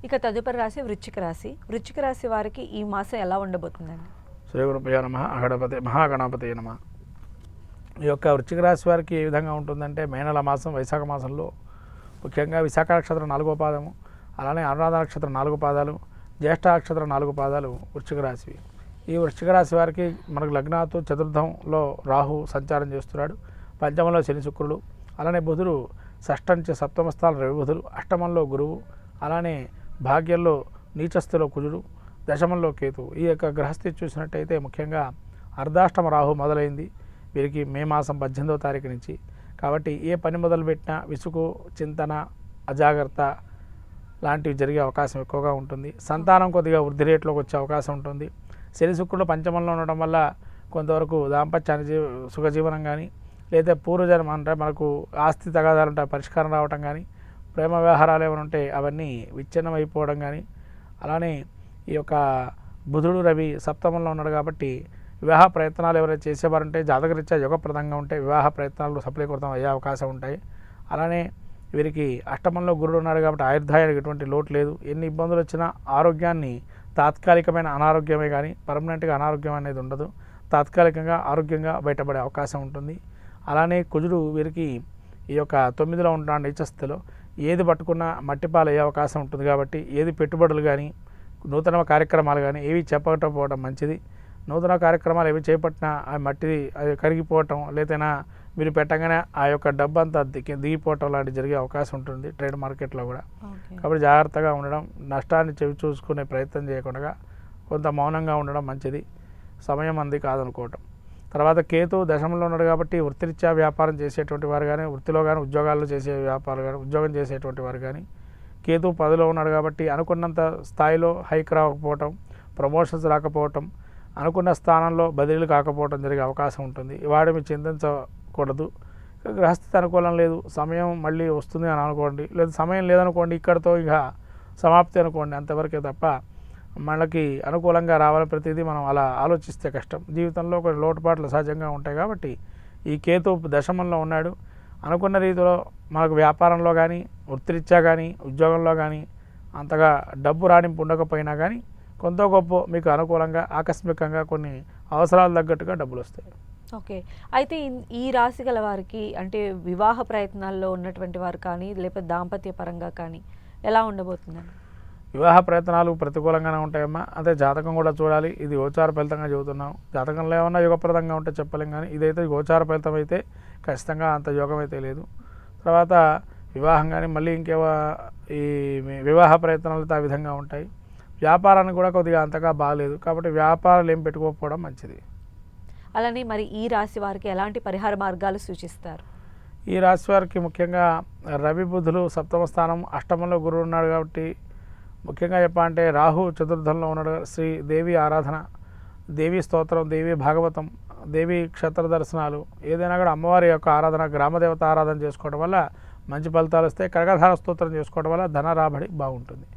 ఇక తదుపరి రాశి వృశ్చిక రాశి. వృశ్చిక రాశి వారికి ఈ మాసం ఎలా ఉండబోతుందండి? శ్రీ గురుభ్యో నమః. మహాగణపతి నమః. ఈ యొక్క వృశ్చిక రాశి వారికి ఏ విధంగా ఉంటుందంటే, మేనల మాసం వైశాఖ మాసంలో ముఖ్యంగా విశాఖ నక్షత్రం 4వ పాదము, అలానే అనురాధ నక్షత్రం 4 పాదాలు, జ్యేష్ఠ నక్షత్రం 4 పాదాలు వృశ్చిక రాశివి. ఈ వృశ్చిక రాశి వారికి మనకు లగ్నాతు చతుర్థంలో రాహు సంచారం చేస్తున్నాడు, పంచమంలో శని శుక్రుడు, అలానే బుధుడు షష్ఠం నుంచి సప్తమ స్థానం రవి బుధుడు, అష్టమంలో గురువు, అలానే భాగ్యంలో నీచస్థిలో కుజుడు, దశమంలో కేతు. ఈ యొక్క గ్రహస్థితి చూసినట్టయితే ముఖ్యంగా అర్ధాష్టమ రాహు మొదలైంది వీరికి మే మాసం 18వ తారీఖు నుంచి. కాబట్టి ఏ పని మొదలుపెట్టినా విసుగు, చింతన, అజాగ్రత్త లాంటివి జరిగే అవకాశం ఎక్కువగా ఉంటుంది. సంతానం కొద్దిగా వృద్ధి రేట్లోకి వచ్చే అవకాశం ఉంటుంది. శని శుక్రుడు పంచమంలో ఉండడం వల్ల కొంతవరకు దాంపత్యాన్ని సుఖజీవనం కానీ, లేదా పూర్వజన్మ అంటే మనకు ఆస్తి తగాదాలు ఉంటాయి పరిష్కారం రావటం కానీ, ప్రేమ వ్యవహారాలు ఏమైనా ఉంటే అవన్నీ విచ్ఛిన్నం అయిపోవడం కానీ, అలానే ఈ యొక్క బుధుడు రవి సప్తమంలో ఉన్నాడు కాబట్టి వివాహ ప్రయత్నాలు ఎవరైనా చేసేవారంటే జాతకరీత్యా యుగప్రదంగా ఉంటే వివాహ ప్రయత్నాలు సఫలీకృతం అయ్యే అవకాశం ఉంటాయి. అలానే వీరికి అష్టమంలో గురుడు ఉన్నాడు కాబట్టి ఆయుర్దాయానికి ఎటువంటి లోటు లేదు. ఎన్ని ఇబ్బందులు వచ్చినా ఆరోగ్యాన్ని తాత్కాలికమైన అనారోగ్యమే కానీ పర్మనెంట్గా అనారోగ్యం అనేది ఉండదు. తాత్కాలికంగా ఆరోగ్యంగా బయటపడే అవకాశం ఉంటుంది. అలానే కుజుడు వీరికి ఈ యొక్క 9లో ఉంటున్న నీచస్థితిలో ఏది పట్టుకున్నా మట్టిపాలు అయ్యే అవకాశం ఉంటుంది. కాబట్టి ఏది పెట్టుబడులు కానీ నూతన కార్యక్రమాలు కానీ ఏవి చెప్పకపోవడం మంచిది. నూతన కార్యక్రమాలు ఏవి చేపట్టినా ఆ మట్టి అది కరిగిపోవటం, లేదైనా మీరు పెట్టగానే ఆ యొక్క డబ్బు అంతా దిగిపోవటం లాంటివి జరిగే అవకాశం ఉంటుంది ట్రేడ్ మార్కెట్లో కూడా. కాబట్టి జాగ్రత్తగా ఉండడం, నష్టాన్ని చెవి చూసుకునే ప్రయత్నం చేయకుండా కొంత మౌనంగా ఉండడం మంచిది. సమయం అంది కాదనుకోవటం. తర్వాత కేతు దశమంలో ఉన్నాడు కాబట్టి వృత్తిరీత్యా వ్యాపారం చేసేటువంటి వారు కానీ, వృత్తిలో కానీ ఉద్యోగాల్లో చేసే వ్యాపారాలు కానీ, ఉద్యోగం చేసేటువంటి వారు కానీ, కేతు 10లో ఉన్నాడు కాబట్టి అనుకున్నంత స్థాయిలో హైక్ రాకపోవటం, ప్రమోషన్స్ రాకపోవటం, అనుకున్న స్థానంలో బదిలీలు కాకపోవటం జరిగే అవకాశం ఉంటుంది. వాడిని చింతించకూడదు. గ్రహస్థితి అనుకూలం లేదు, సమయం మళ్ళీ వస్తుంది అని అనుకోండి, లేదా సమయం లేదనుకోండి, ఇక్కడితో ఇక సమాప్తి అనుకోండి, అంతవరకే తప్ప మనకి అనుకూలంగా రావాలని ప్రతిదీ మనం అలా ఆలోచిస్తే కష్టం. జీవితంలో కొన్ని లోటుపాట్లు సహజంగా ఉంటాయి. కాబట్టి ఈ కేతు దశమంలో ఉన్నాడు. అనుకున్న రీతిలో మనకు వ్యాపారంలో కానీ, వృత్తిరీత్యా కానీ, ఉద్యోగంలో కానీ అంతగా డబ్బు రాణింపు ఉండకపోయినా కానీ కొంత గొప్ప మీకు అనుకూలంగా ఆకస్మికంగా కొన్ని అవసరాలు తగ్గట్టుగా డబ్బులు వస్తాయి. ఓకే. అయితే ఈ రాశి గల వారికి అంటే వివాహ ప్రయత్నాల్లో ఉన్నటువంటి వారు కానీ, లేకపోతే దాంపత్య పరంగా కానీ ఎలా ఉండబోతుందండి? వివాహ ప్రయత్నాలు ప్రతికూలంగానే ఉంటాయమ్మా. అదే జాతకం కూడా చూడాలి. ఇది గోచార ఫలితంగా చెబుతున్నాం. జాతకంలో ఏమన్నా యుగప్రదంగా ఉంటే చెప్పలేం, కానీ ఇదైతే గోచార ఫలితం అయితే ఖచ్చితంగా అంత యోగం అయితే లేదు. తర్వాత వివాహం కానీ మళ్ళీ ఈ వివాహ ప్రయత్నాలు ఆ విధంగా ఉంటాయి. వ్యాపారానికి కూడా కొద్దిగా అంతగా బాగలేదు. కాబట్టి వ్యాపారాలు ఏం పెట్టుకోకపోవడం మంచిది. అలానే మరి ఈ రాశి వారికి ఎలాంటి పరిహార మార్గాలు సూచిస్తారు? ఈ రాశి వారికి ముఖ్యంగా రవి బుధులు సప్తమ స్థానం, అష్టమంలో గురువు ఉన్నాడు కాబట్టి ముఖ్యంగా చెప్పాలంటే రాహు చతుర్థంలో ఉన్నాడు. శ్రీ దేవి ఆరాధన, దేవీ స్తోత్రం, దేవీ భాగవతం, దేవీ క్షేత్ర దర్శనాలు, ఏదైనా కూడా అమ్మవారి యొక్క ఆరాధన, గ్రామదేవత ఆరాధన చేసుకోవడం వల్ల మంచి ఫలితాలు వస్తాయి. కనకధార స్తోత్రం చేసుకోవడం వల్ల ధన రాబడి బాగుంటుంది.